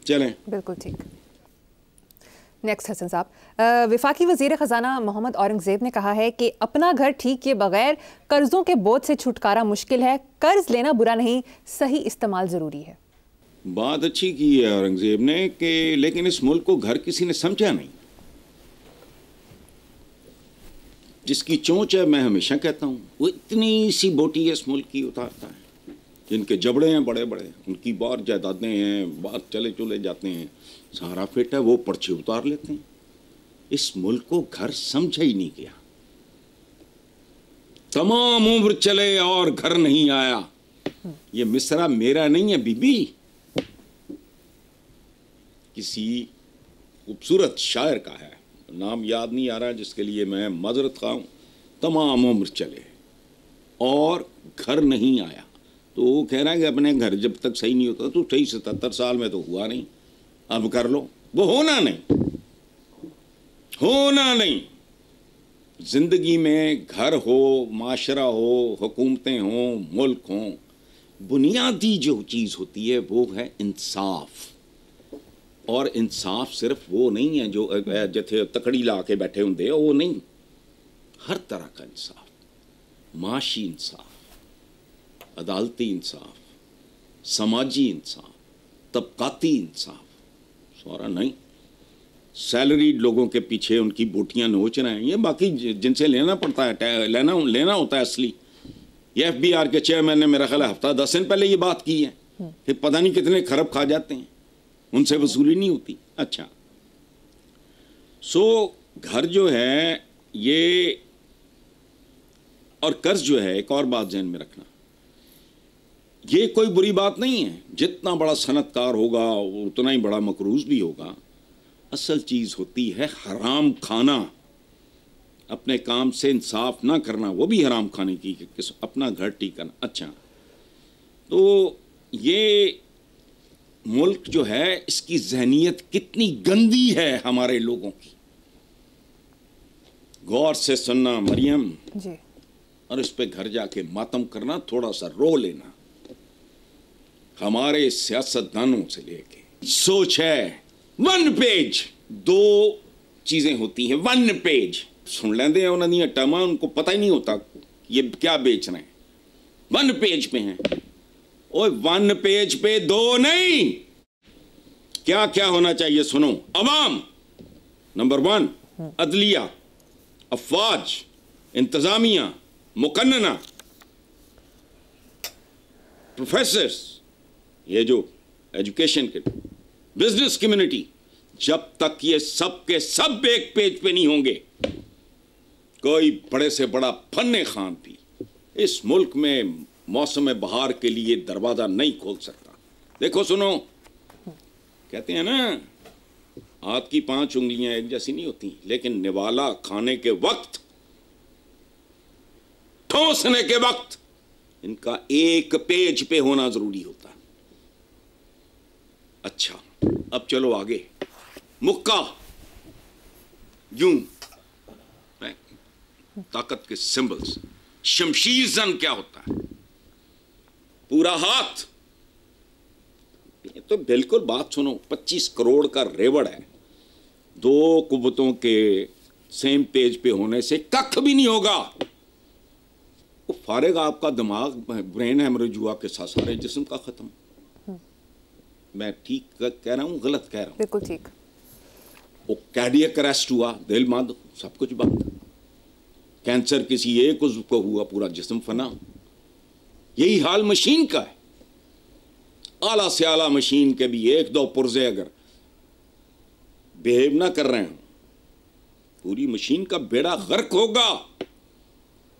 चलें। बिल्कुल ठीक। नेक्स्ट हसन साहब, वफाकी वज़ीर ख़जाना मोहम्मद औरंगज़ेब ने कहा है कि अपना घर ठीक किए बगैर कर्जों के बोझ से छुटकारा मुश्किल है, कर्ज लेना बुरा नहीं, सही इस्तेमाल ज़रूरी है। बात अच्छी की है औरंगज़ेब ने कि लेकिन इस मुल्क को घर किसी ने समझा नहीं। जिसकी चोंच है, मैं हमेशा कहता हूँ, वो इतनी सी बोटी है इस मुल्क की उतारता है। जिनके जबड़े हैं बड़े बड़े, उनकी बाहर जायदादें हैं, बाहर चले चले जाते हैं, सारा फिट है, वो पर्चे उतार लेते हैं। इस मुल्क को घर समझा ही नहीं गया। तमाम उम्र चले और घर नहीं आया। ये मिसरा मेरा नहीं है बीबी, किसी खूबसूरत शायर का है, नाम याद नहीं आ रहा, जिसके लिए मैं माजरत खा हूं। तमाम उम्र चले और घर नहीं आया, तो वो कह रहा है कि अपने घर जब तक सही नहीं होता, तो सही 77 साल में तो हुआ नहीं, अब कर लो। वो होना नहीं। जिंदगी में घर हो, माशरा हो, हुकूमतें हों, मुल्क हों, बुनियादी जो चीज़ होती है वो है इंसाफ। और इंसाफ सिर्फ वो नहीं है जो जिथे तकड़ी ला के बैठे होंगे, वो नहीं, हर तरह का इंसाफ, माशी इंसाफ, अदालती इंसाफ, समाजी इंसाफ, तबकाती इंसाफ, सारा नहीं। सैलरीड लोगों के पीछे उनकी बोटियां नोच रहे हैं, ये बाकी जिनसे लेना पड़ता है, लेना होता है असली। ये FBR के चेयरमैन ने मेरा ख्याल हफ्ता 10 दिन पहले ये बात की है कि पता नहीं कितने खरब खा जाते हैं, उनसे वसूली नहीं होती। अच्छा, सो घर जो है ये, और कर्ज जो है, एक और बात ध्यान में रखना, ये कोई बुरी बात नहीं है। जितना बड़ा सनतकार होगा उतना ही बड़ा मकरूज भी होगा। असल चीज होती है हराम खाना, अपने काम से इंसाफ ना करना, वो भी हराम खाने की, अपना घर ठीक करना। अच्छा, तो ये मुल्क जो है, इसकी जहनियत कितनी गंदी है हमारे लोगों की। गौर से सुनना मरियम जी, और इस पे घर जाके मातम करना, थोड़ा सा रो लेना। हमारे सियासतदानों से लेके सोच है, 1 पेज 2 चीजें होती हैं, 1 पेज सुन लेंदे हैं उन्होंने टमा, उनको पता ही नहीं होता ये क्या बेच रहे हैं। 1 पेज पे हैं, और 1 पेज पे 2 नहीं, क्या क्या होना चाहिए सुनो। अवाम, नंबर 1 अदलिया, अफवाज, इंतजामिया, मुकन्नना, प्रोफेसर्स, ये जो एजुकेशन के, बिजनेस कम्युनिटी, जब तक ये सब के सब एक पेज पे नहीं होंगे, कोई बड़े से बड़ा फन्ने खान भी इस मुल्क में मौसम बहार के लिए दरवाजा नहीं खोल सकता। देखो सुनो, कहते हैं ना, हाथ की 5 उंगलियां एक जैसी नहीं होती, लेकिन निवाला खाने के वक्त, ठोसने के वक्त इनका एक पेज पे होना जरूरी होता है। अच्छा, अब चलो आगे। मुक्का, यूं, ताकत के सिंबल्स। शमशीर जन क्या होता है? पूरा हाथ। ये तो बिल्कुल बात सुनो, 25 करोड़ का रेवड़ है, 2 कुव्वतों के सेम पेज पे होने से कख भी नहीं होगा। वो फारेगा आपका दिमाग, ब्रेन हैमरेज हुआ के साथ सारे जिस्म का खत्म। मैं ठीक कह रहा हूँ, गलत कह रहा हूँ? बिल्कुल ठीक। वो कार्डियक अरेस्ट हुआ, दिल मांद, सब कुछ बंद। कैंसर किसी एक उज़्व को हुआ, पूरा जिस्म फना। यही हाल मशीन का है। आला से आला मशीन के भी 1-2 पुर्जे अगर बिहेव ना कर रहे हैं, पूरी मशीन का बेड़ा गर्क होगा।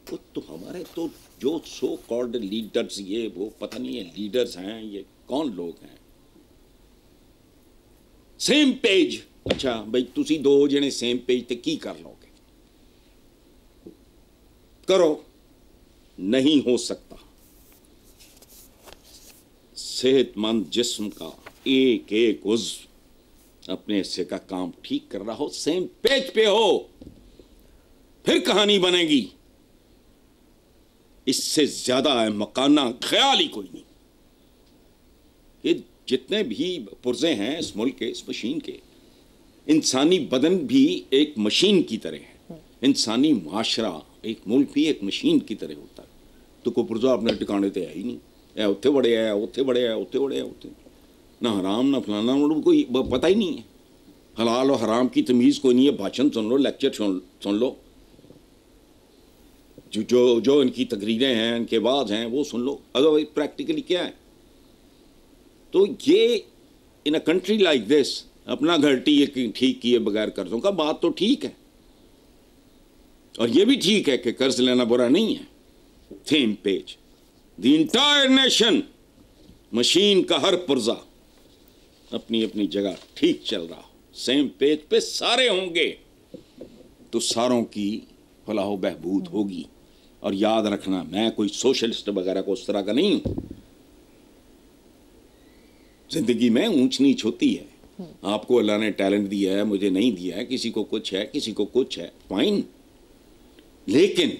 तो हमारे तो जो सो कॉल्ड लीडर्स, ये वो पता नहीं है लीडर्स हैं, ये कौन लोग हैं? Same page. अच्छा भाई, तुसी 2 जने सेम पेज ते की कर लोगे? करो, नहीं हो सकता। सेहतमंद जिस्म का एक एक उज़्व अपने हिस्से का काम ठीक कर रहा हो, सेम पेज पे हो, फिर कहानी बनेगी। इससे ज्यादा है मकाना ख्याल ही कोई नहीं कि जितने भी पुर्जे हैं इस मुल्क के, इस मशीन के, इंसानी बदन भी एक मशीन की तरह है, इंसानी माशरा एक मुल्क भी एक मशीन की तरह होता है। तो कोई पुर्जा अपने ठिकाने तो है ही नहीं, है उत्थे बड़े है, उत्थे बड़े है, उत्थे बड़े है, उत्थे ना हराम ना फलाना, उनको कोई पता ही नहीं है। हलाल और हराम की तमीज़ कोई नहीं है। भाषण सुन लो, लेक्चर सुन लो, जो इनकी तकरीरें हैं, इनके बाद हैं, वो सुन लो। अदरवाइज प्रैक्टिकली क्या है? तो ये इन अ कंट्री लाइक दिस अपना घर ठीक किए बगैर कर्जों का, बात तो ठीक है, और ये भी ठीक है कि कर्ज लेना बुरा नहीं है। Same page, the entire nation, machine का हर पुर्जा अपनी अपनी जगह ठीक चल रहा हो, सेम पेज पे सारे होंगे, तो सारों की फलाह बहबूद होगी। और याद रखना, मैं कोई सोशलिस्ट वगैरह को उस तरह का नहीं हूं। जिंदगी में ऊंच नीच होती है, आपको अल्लाह ने टैलेंट दिया है, मुझे नहीं दिया है, किसी को कुछ है, किसी को कुछ है, फाइन, लेकिन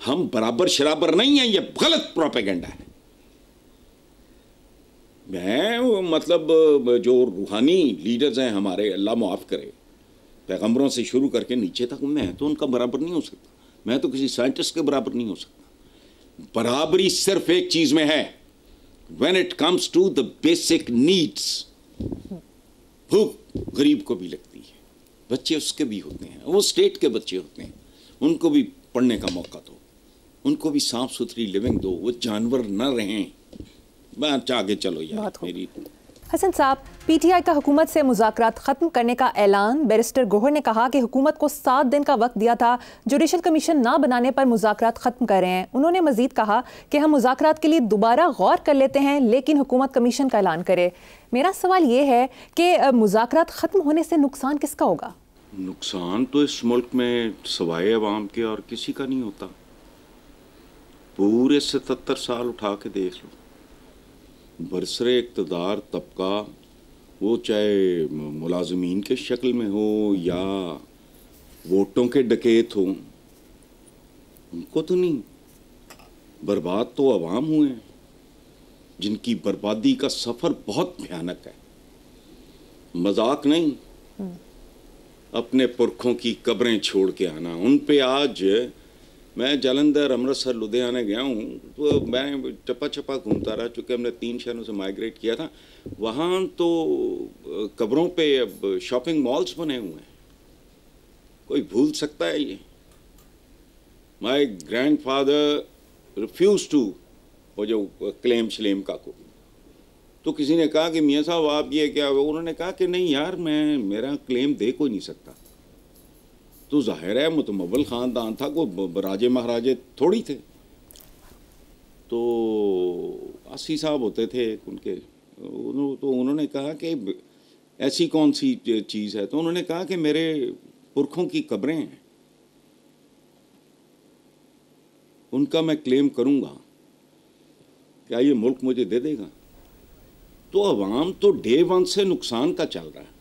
हम बराबर शराबर नहीं है, ये गलत प्रोपेगेंडा है। मैं मतलब जो रूहानी लीडर्स हैं हमारे, अल्लाह माफ़ करे, पैगंबरों से शुरू करके नीचे तक, मैं तो उनका बराबर नहीं हो सकता, मैं तो किसी साइंटिस्ट के बराबर नहीं हो सकता। बराबरी सिर्फ एक चीज में है, when it comes to the basic needs. भूख गरीब को भी लगती है, बच्चे उसके भी होते हैं, वो स्टेट के बच्चे होते हैं, उनको भी पढ़ने का मौका दो, उनको भी साफ सुथरी लिविंग दो, वो जानवर न रहें। बात आगे चलो यार मेरी। हसन साहब, पीटीआई का हुकूमत से मुज़ाकरात ख़त्म करने का ऐलान। बैरिस्टर गोहर ने कहा कि हुकूमत को 7 दिन का वक्त दिया था, जुडिशल कमीशन ना बनाने पर मुज़ाकरात ख़त्म कर रहे हैं। उन्होंने मज़ीद कहा कि हम मुज़ाकरात के लिए दोबारा गौर कर लेते हैं, लेकिन हुकूमत कमीशन का ऐलान करे। मेरा सवाल ये है कि मुज़ाकरात ख़त्म होने से नुकसान किसका होगा? नुकसान तो इस मुल्क में सवाए अवाम के और किसी का नहीं होता। पूरे 77 साल उठा के देख लो, बरसरे इक़्तिदार तबका, वो चाहे मुलाजमीन के शक्ल में हो या वोटों के डकैत हो, उनको तो नहीं, बर्बाद तो अवाम हुए हैं, जिनकी बर्बादी का सफ़र बहुत भयानक है, मजाक नहीं। अपने पुरखों की कब्रें छोड़ के आना, उन पे आज मैं जालंधर, अमृतसर, लुधियाना गया हूँ, तो मैं चप्पा चप्पा घूमता रहा, चूँकि हमने 3 शहरों से माइग्रेट किया था। वहाँ तो कब्रों पे अब शॉपिंग मॉल्स बने हुए हैं, कोई भूल सकता है ये? माई ग्रैंडफादर रिफ्यूज टू, वो जो क्लेम शलेम का को, तो किसी ने कहा कि मियाँ साहब आप ये क्या, उन्होंने कहा कि नहीं यार, मैं मेरा क्लेम दे कोई नहीं सकता। तो जाहिर है मुतमव्वल ख़ानदान था, कोई राजे महाराजे थोड़ी थे। तो 80 साहब होते थे उनके, तो उन्होंने कहा कि ऐसी कौन सी चीज़ है? तो उन्होंने कहा कि मेरे पुरखों की कब्रें हैं, उनका मैं क्लेम करूँगा, क्या ये मुल्क मुझे दे देगा? तो अवाम तो डे 1 से नुकसान का चल रहा है।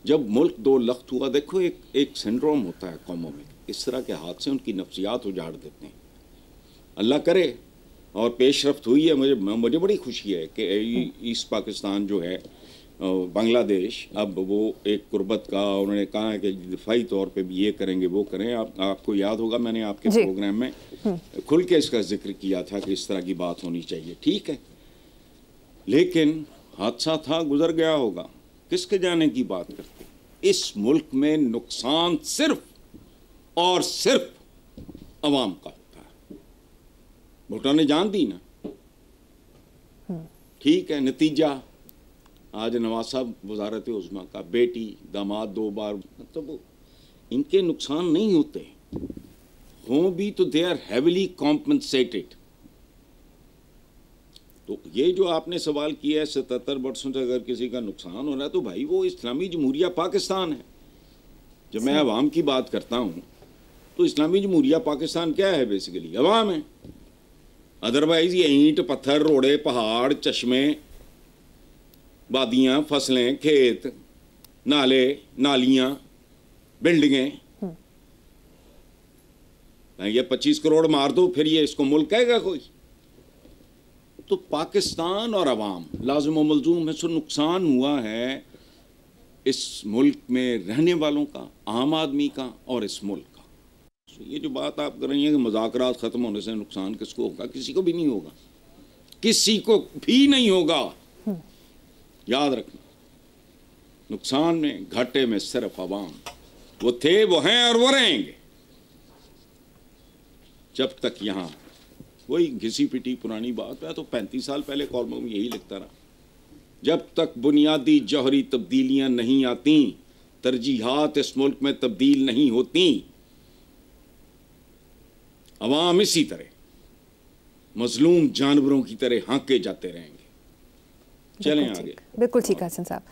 जब मुल्क 2 लख्त हुआ, देखो एक सिंड्रोम होता है कौमों में, इस तरह के हाथ से उनकी नफ्सियात उजाड़ देते हैं। अल्लाह करे और पेशरफ्त हुई है। मुझे बड़ी खुशी है कि ईस्ट पाकिस्तान जो है, बांग्लादेश, अब वो एक कुर्बत का, उन्होंने कहा है कि दिफाई तौर पे भी ये करेंगे वो करें। आपको याद होगा मैंने आपके प्रोग्राम में खुल के इसका जिक्र किया था कि इस तरह की बात होनी चाहिए, ठीक है, लेकिन हादसा था, गुजर गया होगा, किसके जाने की बात करते। इस मुल्क में नुकसान सिर्फ और सिर्फ अवाम का होता है। भुट्टो ने जान दी ना, ठीक है, नतीजा आज नवाज साहब वजारत उज़्मा का, बेटी दामाद 2 बार, मतलब इनके नुकसान नहीं होते, हों भी तो दे आर हैविली कॉम्पनसेटेड। तो ये जो आपने सवाल किया है 77 वर्षों से अगर किसी का नुकसान हो रहा है, तो भाई वो इस्लामी जमहूरिया पाकिस्तान है। जब मैं अवाम की बात करता हूँ तो इस्लामी जमहूरिया पाकिस्तान क्या है? बेसिकली अवाम है। अदरवाइज ये ईंट पत्थर, रोड़े, पहाड़, चश्मे, वादियाँ, फसलें, खेत, नाले, नालियाँ, बिल्डिंगें, ये 25 करोड़ मार दो, फिर ये इसको मुल्क कहेगा कोई? तो पाकिस्तान और अवाम लाजिम व मलजूम है, सो नुकसान हुआ है इस मुल्क में रहने वालों का, आम आदमी का और इस मुल्क का। सो ये जो बात आप कर रही हैं कि मुज़ाकरात ख़त्म होने से नुकसान किसको होगा, किसी को भी नहीं होगा, किसी को भी नहीं होगा। याद रखना, नुकसान में, घाटे में सिर्फ अवाम, वो थे, वो हैं और वो रहेंगे जब तक यहाँ। वही घिसी पिटी पुरानी बात है, तो 35 साल पहले कॉलमों में यही लिखता रहा, जब तक बुनियादी जौहरी तब्दीलियां नहीं आती, तरजीहात इस मुल्क में तब्दील नहीं होती, अवाम इसी तरह मजलूम जानवरों की तरह हाँके जाते रहेंगे। चलें आगे। बिल्कुल ठीक है हसन साहब।